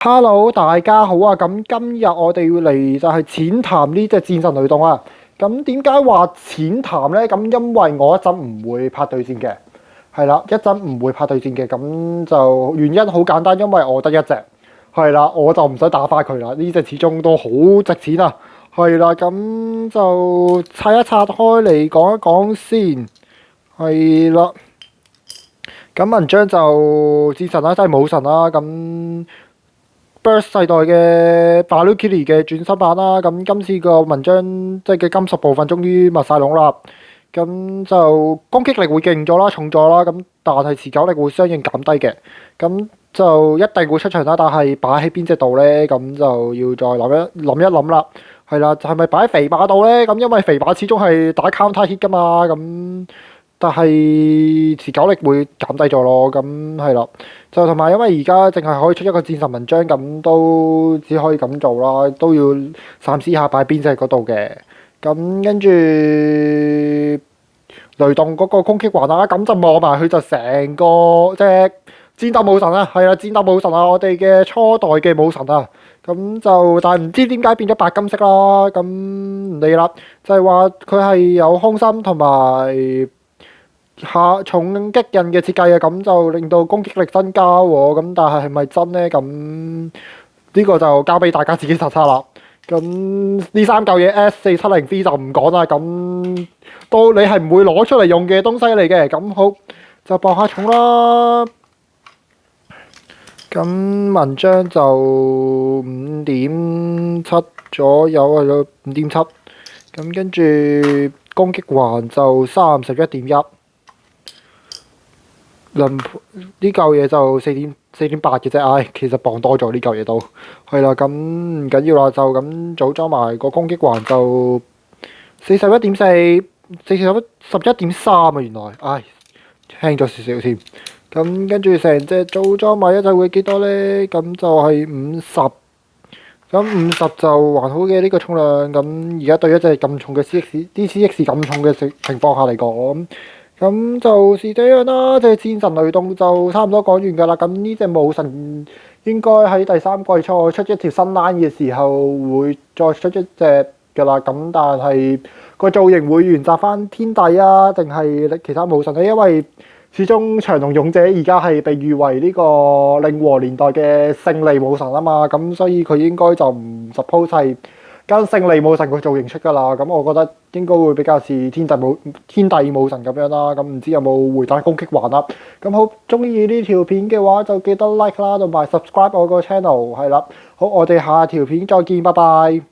Hello，大家好啊！咁今日我哋要嚟就係淺談呢隻戰神雷動啊！咁點解話淺談呢？咁因為我一陣唔會拍對戰嘅，係啦，一陣唔會拍對戰嘅，咁就原因好簡單，因為我得一隻，係啦，我就唔使打翻佢啦。呢隻始終都好值錢啊，係啦，咁就拆一拆開嚟講一講先，係啦。咁文章就戰神啦，即係武神啦，咁。Burst 世代嘅 Valkyrie 嘅轉身版啦，咁今次個文章即係嘅金屬部分終於密晒籠啦，咁就攻擊力會勁咗啦、重咗啦，咁但係持久力會相應減低嘅，咁就一定會出場啦，但係擺喺邊隻度呢？咁就要再諗一諗啦，係啦，就係咪擺喺肥馬度呢？咁因為肥馬始終係打 counter hit 噶嘛，咁。但係持久力會減低咗咯，咁係啦，就同埋因為而家淨係可以出一個戰神文章，咁都只可以咁做啦，都要三思下擺邊隻嗰度嘅。咁跟住雷動嗰個攻擊環啦，咁就望埋佢就成個即係戰鬥武神啊，係啊，戰鬥武神啊，我哋嘅初代嘅武神啊，咁就但係唔知點解變咗白金色啦，咁唔理啦，就係話佢係有空心同埋。下重擊印嘅設計啊，咁就令到攻擊力增加喎。咁但係係咪真呢？咁呢個就交俾大家自己實測啦。咁呢三嚿嘢 S470V 就唔講啦。咁到你係唔會攞出嚟用嘅東西嚟嘅。咁好就博下重啦。咁文章就5.7左右係咯，5.7。咁跟住攻擊環就31.1。呢嚿嘢就4.8嘅啫，唉，其實磅多咗呢嚿嘢都係啦，咁唔緊要啦，就咁組裝埋個攻擊環就41.4，11.3啊，原來，唉，輕咗少少添。咁跟住成隻組裝埋一就會幾多呢？咁就係50，咁50就還好嘅呢個重量。咁而家對一隻咁重嘅 DCX 咁重嘅情況下嚟講。咁就是這樣啦，即係戰神雷動就差唔多講完㗎啦。咁呢隻武神應該喺第三季初出一條新 line 嘅時候會再出一隻㗎啦。咁但係個造型會沿襲翻天帝啊，定係其他武神咧？因為始終長龍勇者而家係被譽為呢個令和年代嘅勝利武神啊嘛，咁所以佢應該就唔 suppose 係跟勝利武神個造型出㗎啦。咁我覺得應該會比較似天帝武神咁樣啦。咁唔知有冇回彈攻擊環啦？咁好，中意呢條片嘅話就記得 like 啦，同埋 subscribe 我個 channel 係啦。好，我哋下條片再見，拜拜。